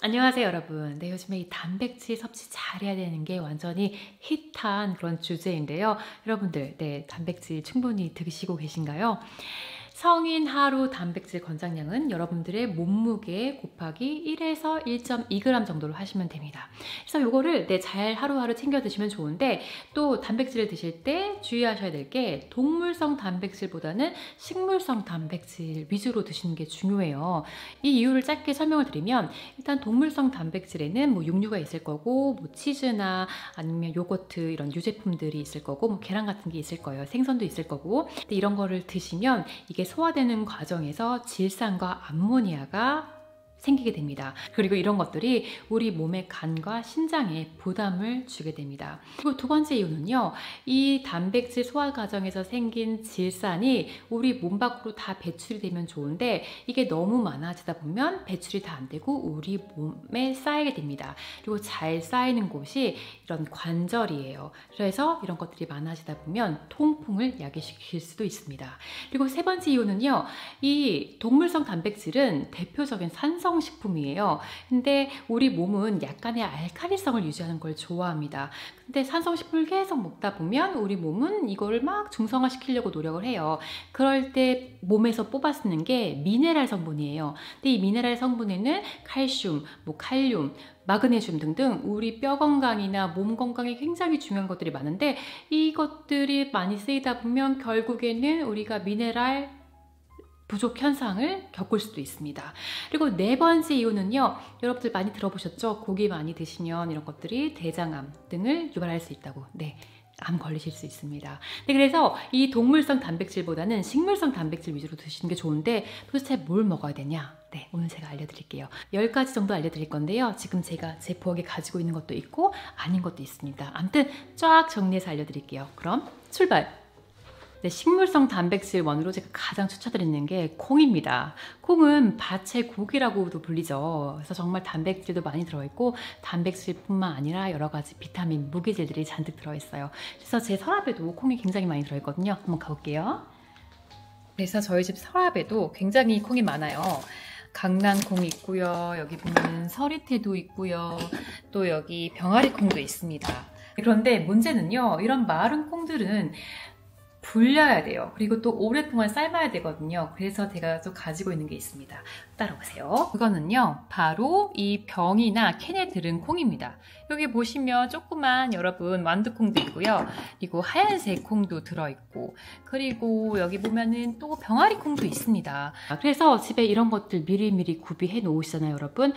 안녕하세요 여러분. 네, 요즘에 이 단백질 섭취 잘해야 되는 게 완전히 힙한 그런 주제인데요. 여러분들, 네, 단백질 충분히 드시고 계신가요? 성인 하루 단백질 권장량은 여러분들의 몸무게 곱하기 1에서 1.2g 정도로 하시면 됩니다. 그래서 요거를 잘 하루하루 챙겨 드시면 좋은데, 또 단백질을 드실 때 주의하셔야 될 게 동물성 단백질보다는 식물성 단백질 위주로 드시는 게 중요해요. 이 이유를 짧게 설명을 드리면, 일단 동물성 단백질에는 뭐 육류가 있을 거고, 뭐 치즈나 아니면 요거트 이런 유제품들이 있을 거고, 뭐 계란 같은 게 있을 거예요. 생선도 있을 거고. 근데 이런 거를 드시면 이게 소화되는 과정에서 질산과 암모니아가 생기게 됩니다. 그리고 이런 것들이 우리 몸의 간과 신장에 부담을 주게 됩니다. 그리고 두 번째 이유는요, 이 단백질 소화 과정에서 생긴 질산이 우리 몸 밖으로 다 배출이 되면 좋은데, 이게 너무 많아지다 보면 배출이 다 안 되고 우리 몸에 쌓이게 됩니다. 그리고 잘 쌓이는 곳이 이런 관절이에요. 그래서 이런 것들이 많아지다 보면 통풍을 야기시킬 수도 있습니다. 그리고 세 번째 이유는요, 이 동물성 단백질은 대표적인 산성식품이에요. 근데 우리 몸은 약간의 알칼리성을 유지하는 걸 좋아합니다. 근데 산성식품을 계속 먹다 보면 우리 몸은 이거를 막 중성화시키려고 노력을 해요. 그럴 때 몸에서 뽑아 쓰는 게 미네랄 성분이에요. 근데 이 미네랄 성분에는 칼슘, 뭐 칼륨, 마그네슘 등등 우리 뼈 건강이나 몸 건강에 굉장히 중요한 것들이 많은데, 이것들이 많이 쓰이다 보면 결국에는 우리가 미네랄 부족 현상을 겪을 수도 있습니다. 그리고 네 번째 이유는요, 여러분들 많이 들어보셨죠? 고기 많이 드시면 이런 것들이 대장암 등을 유발할 수 있다고. 네, 암 걸리실 수 있습니다. 네, 그래서 이 동물성 단백질보다는 식물성 단백질 위주로 드시는 게 좋은데, 도대체 뭘 먹어야 되냐? 네, 오늘 제가 알려드릴게요. 10가지 정도 알려드릴 건데요. 지금 제가 제 부엌에 가지고 있는 것도 있고 아닌 것도 있습니다. 아무튼 쫙 정리해서 알려드릴게요. 그럼 출발! 네, 식물성 단백질 원으로 제가 가장 추천드리는 게 콩입니다. 콩은 밭의 고기라고도 불리죠. 그래서 정말 단백질도 많이 들어있고, 단백질뿐만 아니라 여러 가지 비타민, 무기질들이 잔뜩 들어있어요. 그래서 제 서랍에도 콩이 굉장히 많이 들어있거든요. 한번 가볼게요. 그래서 저희 집 서랍에도 굉장히 콩이 많아요. 강낭콩이 있고요. 여기 보면 서리태도 있고요. 또 여기 병아리 콩도 있습니다. 그런데 문제는요, 이런 마른 콩들은 불려야 돼요. 그리고 또 오랫동안 삶아야 되거든요. 그래서 제가 또 가지고 있는 게 있습니다. 따라오세요. 그거는요, 바로 이 병이나 캔에 들은 콩입니다. 여기 보시면 조그만 여러분 완두콩도 있고요. 그리고 하얀색 콩도 들어있고, 그리고 여기 보면은 또 병아리 콩도 있습니다. 그래서 집에 이런 것들 미리미리 구비해 놓으시잖아요, 여러분.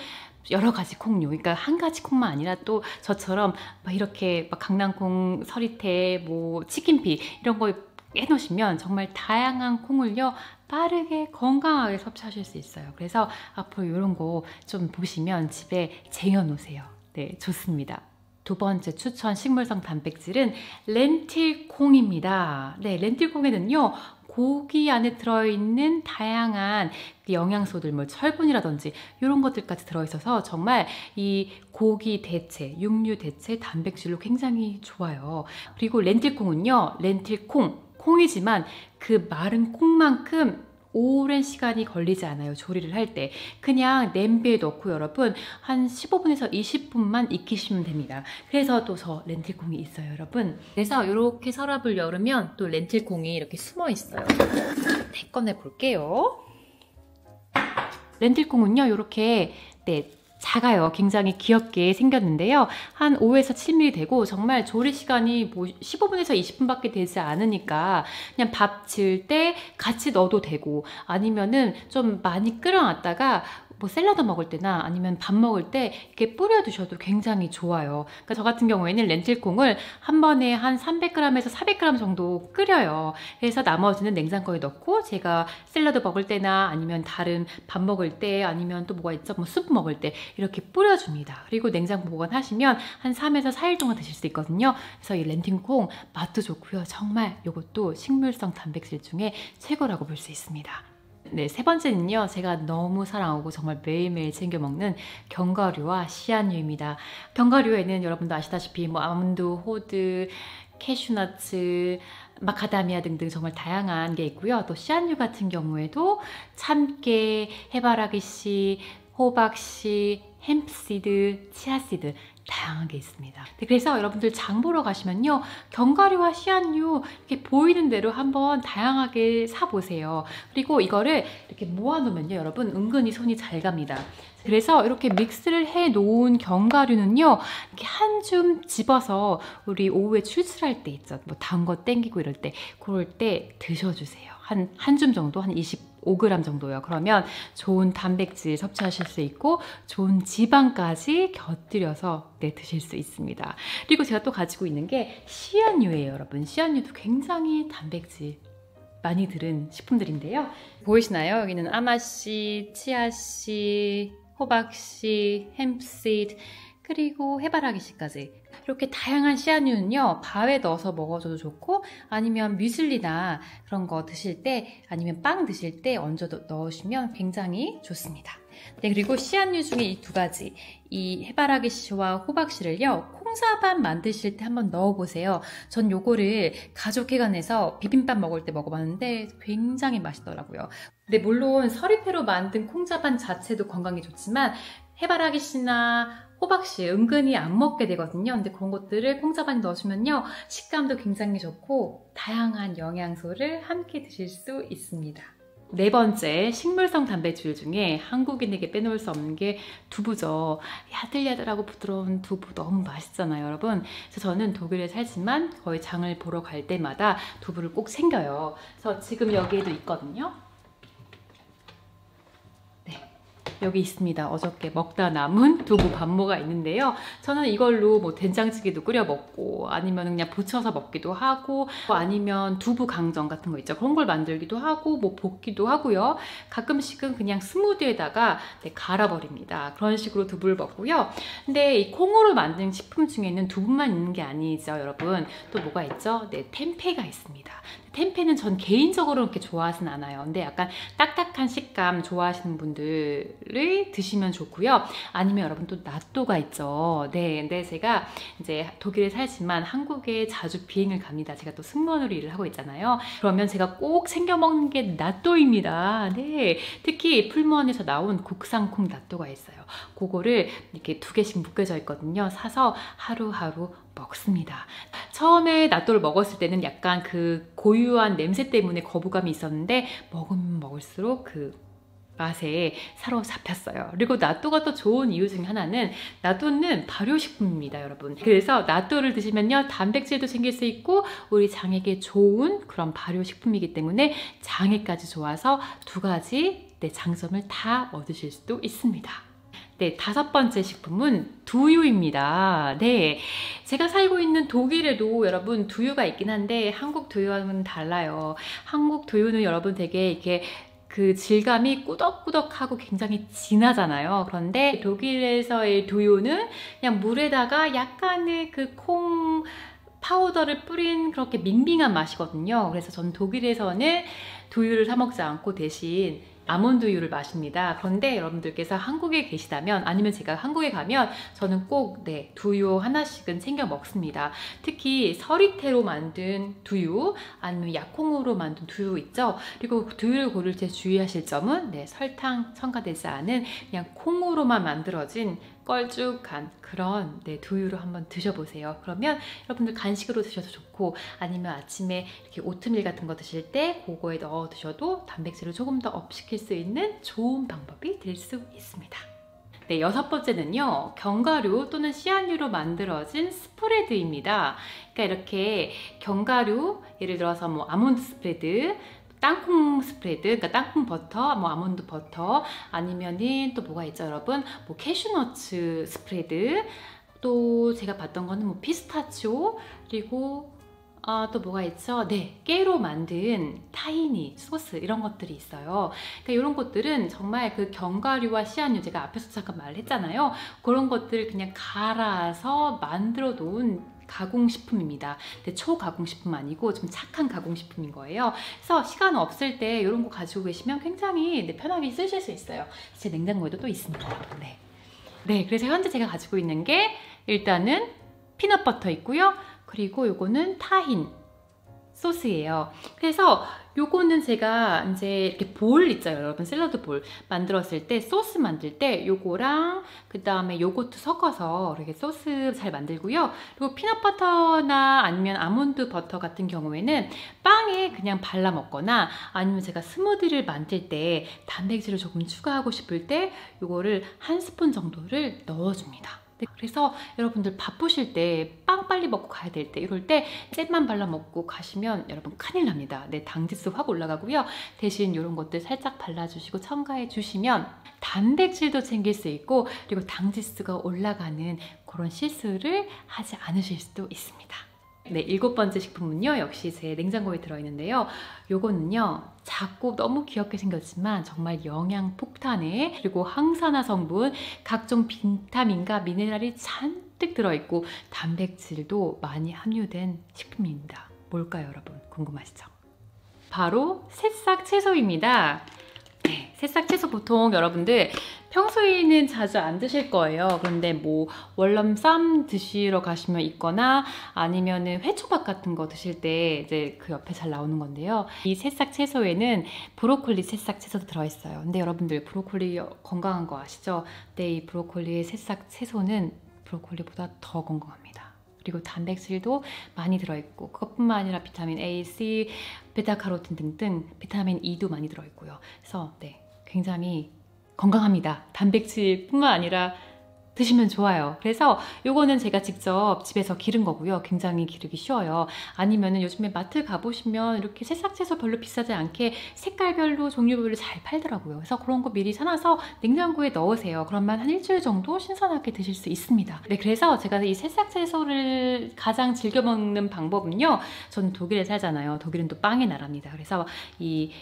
여러 가지 콩류, 그러니까 한 가지 콩만 아니라 또 저처럼 막 이렇게 막 강낭콩, 서리태, 뭐 치킨피 이런 거 해놓으시면 정말 다양한 콩을요, 빠르게 건강하게 섭취하실 수 있어요. 그래서 앞으로 이런 거 좀 보시면 집에 쟁여놓으세요. 네, 좋습니다. 두 번째 추천 식물성 단백질은 렌틸콩입니다. 네, 렌틸콩에는요, 고기 안에 들어있는 다양한 영양소들, 뭐 철분이라든지 이런 것들까지 들어있어서 정말 이 고기 대체, 육류 대체 단백질로 굉장히 좋아요. 그리고 렌틸콩은요, 렌틸콩, 콩이지만 그 마른 콩만큼 오랜 시간이 걸리지 않아요. 조리를 할 때 그냥 냄비에 넣고 여러분 한 15분에서 20분만 익히시면 됩니다. 그래서 또 저 렌틸콩이 있어요, 여러분. 그래서 이렇게 서랍을 열으면 또 렌틸콩이 이렇게 숨어 있어요. 네, 꺼내 볼게요. 렌틸콩은요, 이렇게 작아요. 굉장히 귀엽게 생겼는데요. 한 5에서 7mm 되고, 정말 조리 시간이 뭐 15분에서 20분밖에 되지 않으니까 그냥 밥 지을 때 같이 넣어도 되고, 아니면은 좀 많이 끓여놨다가 뭐 샐러드 먹을 때나 아니면 밥 먹을 때 이렇게 뿌려 두셔도 굉장히 좋아요. 그러니까 저 같은 경우에는 렌틸콩을 한 번에 한 300g에서 400g 정도 끓여요. 그래서 나머지는 냉장고에 넣고 제가 샐러드 먹을 때나 아니면 다른 밥 먹을 때 아니면 또 뭐가 있죠? 뭐 수프 먹을 때 이렇게 뿌려줍니다. 그리고 냉장 보관하시면 한 3에서 4일 동안 드실 수 있거든요. 그래서 이 렌틸콩 맛도 좋고요. 정말 이것도 식물성 단백질 중에 최고라고 볼 수 있습니다. 네, 세 번째는요, 제가 너무 사랑하고 정말 매일매일 챙겨 먹는 견과류와 씨앗류입니다. 견과류에는 여러분도 아시다시피 뭐 아몬드, 호두, 캐슈너츠, 마카다미아 등등 정말 다양한 게 있고요. 또 씨앗류 같은 경우에도 참깨, 해바라기씨, 호박씨, 햄프시드, 치아씨드 다양하게 있습니다. 네, 그래서 여러분들 장 보러 가시면요, 견과류와 씨앗류 이렇게 보이는 대로 한번 다양하게 사보세요. 그리고 이거를 이렇게 모아놓으면요, 여러분 은근히 손이 잘 갑니다. 그래서 이렇게 믹스를 해 놓은 견과류는요, 이렇게 한 줌 집어서 우리 오후에 출출할 때 있죠, 뭐 단 거 땡기고 이럴 때, 그럴 때 드셔주세요. 한 줌 정도, 한 25g 정도요. 그러면 좋은 단백질 섭취하실 수 있고 좋은 지방까지 곁들여서 드실 수 있습니다. 그리고 제가 또 가지고 있는 게 씨앗류예요, 여러분. 씨앗류도 굉장히 단백질 많이 들은 식품들인데요. 보이시나요? 여기는 아마씨, 치아씨, 호박씨, 햄프시드, 그리고 해바라기씨까지 이렇게 다양한 씨앗류는요, 밥에 넣어서 먹어줘도 좋고, 아니면 뮤슬리나 그런 거 드실 때, 아니면 빵 드실 때 얹어 넣으시면 굉장히 좋습니다. 네, 그리고 씨앗류 중에 이 두 가지, 이 해바라기씨와 호박씨를요, 콩사밥 만드실 때 한번 넣어보세요. 전 요거를 가족회관에서 비빔밥 먹을 때 먹어봤는데 굉장히 맛있더라고요. 근데 물론 서리태로 만든 콩자반 자체도 건강에 좋지만 해바라기씨나 호박씨 은근히 안 먹게 되거든요. 근데 그런 것들을 콩자반에 넣어주면요, 식감도 굉장히 좋고 다양한 영양소를 함께 드실 수 있습니다. 네 번째, 식물성 단백질 중에 한국인에게 빼놓을 수 없는 게 두부죠. 야들야들하고 부드러운 두부 너무 맛있잖아요, 여러분. 그래서 저는 독일에 살지만 거의 장을 보러 갈 때마다 두부를 꼭 챙겨요. 그래서 지금 여기에도 있거든요. 여기 있습니다. 어저께 먹다 남은 두부 반모가 있는데요. 저는 이걸로 뭐 된장찌개도 끓여 먹고, 아니면 그냥 부쳐서 먹기도 하고, 아니면 두부 강정 같은 거 있죠. 그런 걸 만들기도 하고, 뭐 볶기도 하고요. 가끔씩은 그냥 스무디에다가 갈아버립니다. 그런 식으로 두부를 먹고요. 근데 이 콩으로 만든 식품 중에는 두부만 있는 게 아니죠, 여러분. 또 뭐가 있죠? 네, 템페가 있습니다. 템페는 전 개인적으로 그렇게 좋아하진 않아요. 근데 약간 딱딱한 식감 좋아하시는 분들을 드시면 좋고요. 아니면 여러분 또 나또가 있죠. 네, 근데 제가 이제 독일에 살지만 한국에 자주 비행을 갑니다. 제가 또 승무원으로 일을 하고 있잖아요. 그러면 제가 꼭 챙겨 먹는 게 나또입니다. 네, 특히 풀무원에서 나온 국산콩 나또가 있어요. 그거를 이렇게 2개씩 묶여져 있거든요. 사서 하루하루 먹습니다. 처음에 나또를 먹었을 때는 약간 그 고유한 냄새 때문에 거부감이 있었는데 먹으면 먹을수록 그 맛에 사로잡혔어요. 그리고 나또가 또 좋은 이유 중에 하나는, 나또는 발효식품입니다, 여러분. 그래서 나또를 드시면요, 단백질도 챙길 수 있고 우리 장에게 좋은 그런 발효식품이기 때문에 장에까지 좋아서 두 가지 장점을 다 얻으실 수도 있습니다. 네, 5번째 식품은 두유입니다. 네, 제가 살고 있는 독일에도 여러분 두유가 있긴 한데 한국 두유와는 달라요. 한국 두유는 여러분 되게 이렇게 그 질감이 꾸덕꾸덕하고 굉장히 진하잖아요. 그런데 독일에서의 두유는 그냥 물에다가 약간의 그 콩 파우더를 뿌린 그렇게 밍밍한 맛이거든요. 그래서 저는 독일에서는 두유를 사 먹지 않고 대신 아몬드유를 마십니다. 그런데 여러분들께서 한국에 계시다면, 아니면 제가 한국에 가면 저는 꼭 두유 하나씩은 챙겨 먹습니다. 특히 서리태로 만든 두유, 아니면 약콩으로 만든 두유 있죠. 그리고 두유를 고를 때 주의하실 점은 설탕 첨가되지 않은 그냥 콩으로만 만들어진 껄쭉한 그런 두유를 한번 드셔보세요. 그러면 여러분들 간식으로 드셔도 좋고, 아니면 아침에 이렇게 오트밀 같은 거 드실 때 그거에 넣어 드셔도 단백질을 조금 더 업시킬 수 있는 좋은 방법이 될 수 있습니다. 네, 6번째는요, 견과류 또는 씨앗류로 만들어진 스프레드입니다. 그러니까 이렇게 견과류, 예를 들어서 뭐 아몬드 스프레드, 땅콩 스프레드, 그러니까 땅콩 버터, 뭐 아몬드 버터, 아니면은 또 뭐가 있죠, 여러분? 뭐 캐슈너츠 스프레드, 또 제가 봤던 거는 뭐 피스타치오, 그리고 또 뭐가 있죠? 네, 깨로 만든 타히니 소스, 이런 것들이 있어요. 그러니까 이런 것들은 정말 그 견과류와 씨앗류, 제가 앞에서 잠깐 말했잖아요. 그런 것들을 그냥 갈아서 만들어 놓은 가공식품입니다. 근데 초가공식품 아니고 좀 착한 가공식품인 거예요. 그래서 시간 없을 때 이런 거 가지고 계시면 굉장히 편하게 쓰실 수 있어요. 제 냉장고에도 또 있습니다. 네, 그래서 현재 제가 가지고 있는 게 일단은 피넛버터 있고요. 그리고 요거는 타힌 소스예요. 그래서 요거는 제가 이제 이렇게 볼 있잖아요. 여러분 샐러드 볼 만들었을 때 소스 만들 때 요거랑 그 다음에 요거트 섞어서 이렇게 소스 잘 만들고요. 그리고 피넛버터나 아니면 아몬드 버터 같은 경우에는 빵에 그냥 발라 먹거나 아니면 제가 스무디를 만들 때 단백질을 조금 추가하고 싶을 때 요거를 한 스푼 정도를 넣어줍니다. 그래서 여러분들 바쁘실 때 빵 빨리 먹고 가야 될 때 이럴 때 잼만 발라 먹고 가시면 여러분 큰일 납니다. 네, 당지수 확 올라가고요. 대신 이런 것들 살짝 발라주시고 첨가해 주시면 단백질도 챙길 수 있고 그리고 당지수가 올라가는 그런 실수를 하지 않으실 수도 있습니다. 네, 7번째 식품은요. 역시 제 냉장고에 들어있는데요. 요거는요. 작고 너무 귀엽게 생겼지만 정말 영양 폭탄에 그리고 항산화 성분, 각종 비타민과 미네랄이 잔뜩 들어있고 단백질도 많이 함유된 식품입니다. 뭘까요, 여러분? 궁금하시죠? 바로 새싹 채소입니다. 네, 새싹 채소 보통 여러분들 평소에는 자주 안 드실 거예요. 그런데 뭐 월남쌈 드시러 가시면 있거나 아니면은 회초밥 같은 거 드실 때 이제 그 옆에 잘 나오는 건데요. 이 새싹 채소에는 브로콜리 새싹 채소도 들어있어요. 근데 여러분들 브로콜리 건강한 거 아시죠? 근데 이 브로콜리의 새싹 채소는 브로콜리보다 더 건강합니다. 그리고 단백질도 많이 들어있고 그것뿐만 아니라 비타민 A, C, 베타카로틴 등등 비타민 E도 많이 들어있고요. 그래서 네, 굉장히 건강합니다. 단백질뿐만 아니라 드시면 좋아요. 그래서 요거는 제가 직접 집에서 기른 거고요. 굉장히 기르기 쉬워요. 아니면은 요즘에 마트 가보시면 이렇게 새싹 채소 별로 비싸지 않게 색깔별로 종류별로 잘 팔더라고요. 그래서 그런 거 미리 사놔서 냉장고에 넣으세요. 그러면 한 일주일 정도 신선하게 드실 수 있습니다. 네, 그래서 제가 이 새싹 채소를 가장 즐겨 먹는 방법은요. 저는 독일에 살잖아요. 독일은 또 빵의 나라입니다. 그래서 이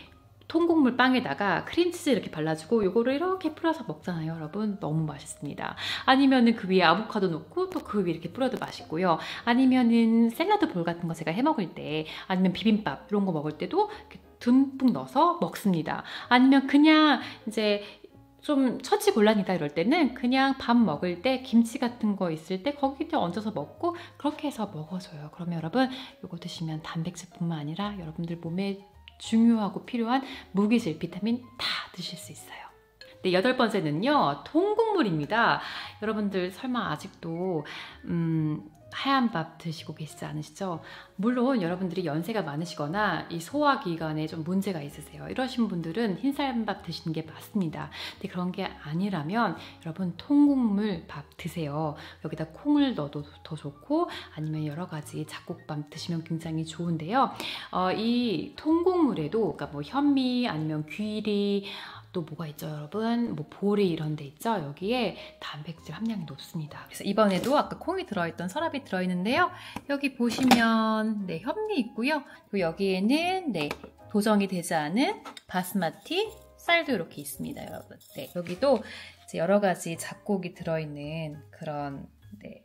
통곡물 빵에다가 크림치즈 이렇게 발라주고 요거를 이렇게 뿌려서 먹잖아요. 여러분 너무 맛있습니다. 아니면은 그 위에 아보카도 넣고 또 그 위에 이렇게 뿌려도 맛있고요. 아니면은 샐러드 볼 같은 거 제가 해 먹을 때 아니면 비빔밥 이런 거 먹을 때도 이렇게 듬뿍 넣어서 먹습니다. 아니면 그냥 이제 좀 처치곤란이다 이럴 때는 그냥 밥 먹을 때 김치 같은 거 있을 때 거기에 얹어서 먹고 그렇게 해서 먹어줘요. 그러면 여러분 요거 드시면 단백질뿐만 아니라 여러분들 몸에 중요하고 필요한 무기질, 비타민 다 드실 수 있어요. 네, 8번째는요. 통곡물입니다. 여러분들 설마 아직도 하얀 밥 드시고 계시지 않으시죠? 물론 여러분들이 연세가 많으시거나 이 소화기관에 좀 문제가 있으세요. 이러신 분들은 흰쌀밥 드시는 게 맞습니다. 근데 그런 게 아니라면 여러분 통곡물 밥 드세요. 여기다 콩을 넣어도 더 좋고 아니면 여러 가지 잡곡밥 드시면 굉장히 좋은데요. 이 통곡물에도 그러니까 뭐 현미 아니면 귀리 또 뭐가 있죠 여러분? 뭐 보리 이런 데 있죠? 여기에 단백질 함량이 높습니다. 그래서 이번에도 아까 콩이 들어있던 서랍이 들어있는데요. 여기 보시면 네, 현미 있고요. 그리고 여기에는 네, 도정이 되지 않은 바스마티 쌀도 이렇게 있습니다, 여러분. 네, 여기도 이제 여러 가지 잡곡이 들어있는 그런 네,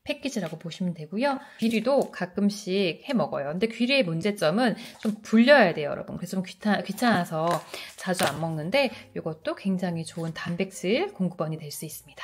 패키지라고 보시면 되고요. 귀리도 가끔씩 해 먹어요. 근데 귀리의 문제점은 좀 불려야 돼요, 여러분. 그래서 좀 귀찮아서 자주 안 먹는데 이것도 굉장히 좋은 단백질 공급원이 될 수 있습니다.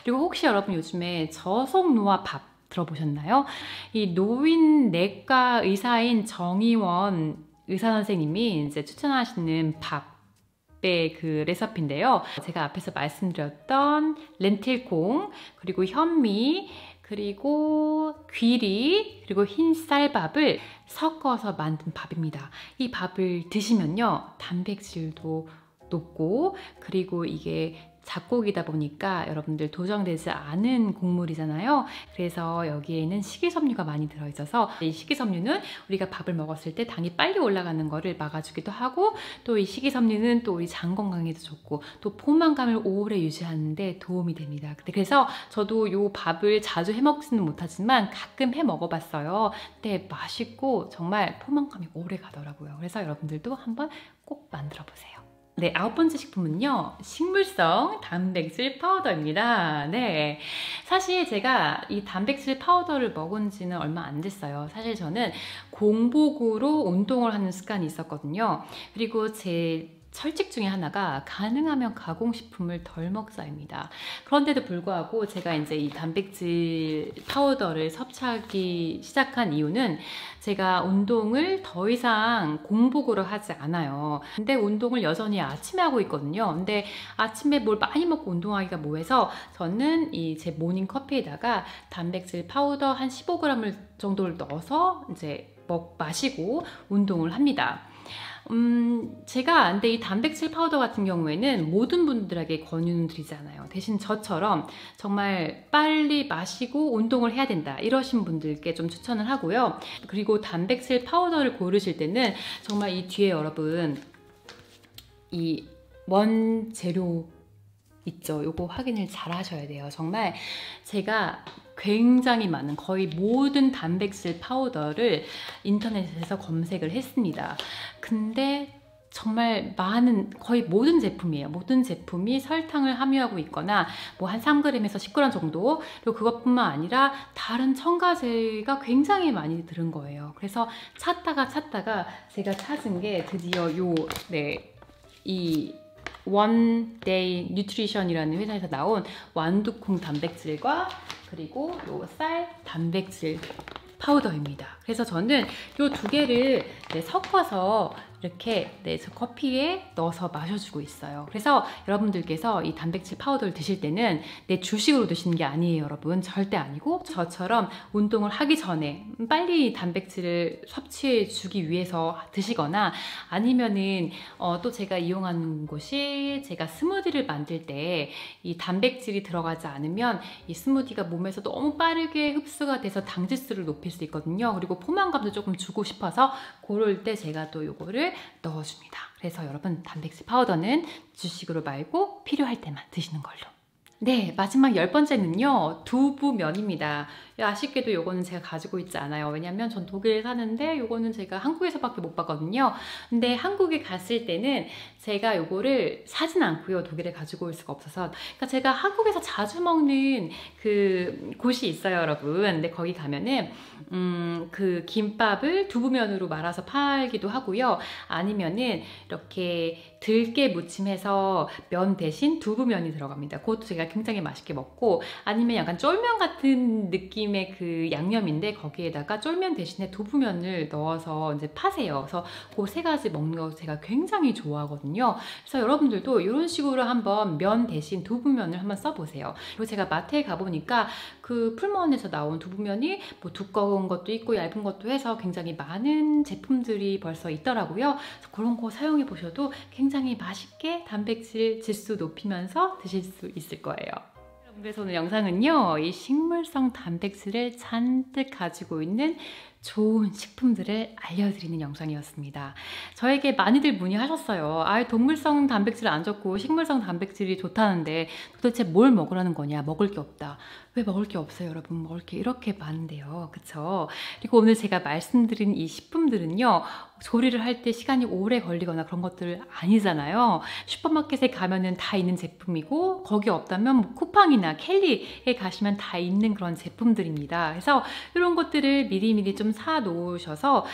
그리고 혹시 여러분 요즘에 저속노화 밥 들어보셨나요? 이 노인 내과 의사인 정의원 의사 선생님이 이제 추천하시는 밥의 그 레시피인데요. 제가 앞에서 말씀드렸던 렌틸콩, 그리고 현미, 그리고 귀리, 그리고 흰 쌀밥을 섞어서 만든 밥입니다. 이 밥을 드시면요, 단백질도 높고 그리고 이게 잡곡이다 보니까 여러분들 도정되지 않은 곡물이잖아요. 그래서 여기에는 식이섬유가 많이 들어있어서 이 식이섬유는 우리가 밥을 먹었을 때 당이 빨리 올라가는 거를 막아주기도 하고 또 이 식이섬유는 또 우리 장 건강에도 좋고 또 포만감을 오래 유지하는 데 도움이 됩니다. 그래서 저도 이 밥을 자주 해 먹지는 못하지만 가끔 해 먹어봤어요. 근데 맛있고 정말 포만감이 오래 가더라고요. 그래서 여러분들도 한번 꼭 만들어 보세요. 네, 9번째 식품은요. 식물성 단백질 파우더입니다. 네, 사실 제가 이 단백질 파우더를 먹은 지는 얼마 안 됐어요. 사실 저는 공복으로 운동을 하는 습관이 있었거든요. 그리고 제 철칙 중에 하나가 가능하면 가공식품을 덜 먹자입니다. 그런데도 불구하고 제가 이제 이 단백질 파우더를 섭취하기 시작한 이유는 제가 운동을 더 이상 공복으로 하지 않아요. 근데 운동을 여전히 아침에 하고 있거든요. 근데 아침에 뭘 많이 먹고 운동하기가 뭐해서 저는 이 제 모닝 커피에다가 단백질 파우더 한 15g을 정도를 넣어서 이제 마시고 운동을 합니다. 제가 근데 이 단백질 파우더 같은 경우에는 모든 분들에게 권유는 드리지 않아요. 대신 저처럼 정말 빨리 마시고 운동을 해야 된다 이러신 분들께 좀 추천을 하고요. 그리고 단백질 파우더를 고르실 때는 정말 이 뒤에 여러분 이 원재료 있죠? 요거 확인을 잘 하셔야 돼요. 정말 제가 굉장히 많은 거의 모든 단백질 파우더를 인터넷에서 검색을 했습니다. 근데 정말 많은 거의 모든 제품이에요. 모든 제품이 설탕을 함유하고 있거나 뭐 한 3g에서 10g 정도, 그리고 그것뿐만 아니라 다른 첨가제가 굉장히 많이 들은 거예요. 그래서 찾다가 제가 찾은 게 드디어 이 원데이 뉴트리션이라는 회사에서 나온 완두콩 단백질과 그리고 요 쌀 단백질 파우더입니다. 그래서 저는 요 두 개를 섞어서 이렇게 커피에 넣어서 마셔주고 있어요. 그래서 여러분들께서 이 단백질 파우더를 드실 때는 주식으로 드시는 게 아니에요, 여러분. 절대 아니고 저처럼 운동을 하기 전에 빨리 단백질을 섭취해 주기 위해서 드시거나 아니면은 또 제가 이용하는 곳이 제가 스무디를 만들 때 이 단백질이 들어가지 않으면 이 스무디가 몸에서 너무 빠르게 흡수가 돼서 당지수를 높일 수 있거든요. 그리고 포만감도 조금 주고 싶어서 그럴 때 제가 또 요거를 넣어줍니다. 그래서 여러분 단백질 파우더는 주식으로 말고 필요할 때만 드시는 걸로. 네, 마지막 10번째는요. 두부면입니다. 아쉽게도 요거는 제가 가지고 있지 않아요. 왜냐면 전 독일에 사는데 요거는 제가 한국에서밖에 못 봤거든요. 근데 한국에 갔을 때는 제가 요거를 사진 않고요. 독일에 가지고 올 수가 없어서. 그러니까 제가 한국에서 자주 먹는 그 곳이 있어요, 여러분. 근데 거기 가면은 그 김밥을 두부면으로 말아서 팔기도 하고요. 아니면은 이렇게 들깨 무침해서 면 대신 두부면이 들어갑니다. 그것도 제가 굉장히 맛있게 먹고, 아니면 약간 쫄면 같은 느낌의 그 양념인데 거기에다가 쫄면 대신에 두부면을 넣어서 이제 파세요. 그래서 그 세 가지 먹는 거 제가 굉장히 좋아하거든요. 그래서 여러분들도 이런 식으로 한번 면 대신 두부면을 한번 써보세요. 그리고 제가 마트에 가보니까 그 풀무원에서 나온 두부면이 뭐 두꺼운 것도 있고 얇은 것도 해서 굉장히 많은 제품들이 벌써 있더라고요. 그래서 그런 거 사용해 보셔도 굉장히 맛있게 단백질 지수 높이면서 드실 수 있을 거예요. 그래서 오늘 영상은요, 이 식물성 단백질을 잔뜩 가지고 있는 좋은 식품들을 알려드리는 영상이었습니다. 저에게 많이들 문의하셨어요. 동물성 단백질 안 좋고 식물성 단백질이 좋다는데 도대체 뭘 먹으라는 거냐? 먹을 게 없다. 왜 먹을 게 없어요, 여러분? 먹을 게 이렇게 많은데요. 그쵸? 그리고 오늘 제가 말씀드린 이 식품들은요, 조리를 할 때 시간이 오래 걸리거나 그런 것들 아니잖아요. 슈퍼마켓에 가면은 다 있는 제품이고, 거기 없다면 뭐 쿠팡이나 켈리에 가시면 다 있는 그런 제품들입니다. 그래서 이런 것들을 미리미리 좀 사 놓으셔서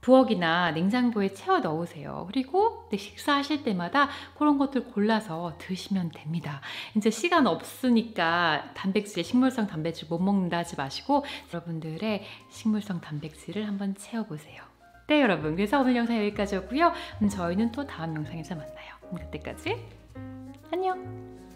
부엌이나 냉장고에 채워 넣으세요. 그리고 식사하실 때마다 그런 것들 골라서 드시면 됩니다. 이제 시간 없으니까 단백질, 식물성 단백질 못 먹는다 하지 마시고 여러분들의 식물성 단백질을 한번 채워보세요. 네, 여러분. 그래서 오늘 영상 여기까지였고요. 저희는 또 다음 영상에서 만나요. 그때까지 안녕!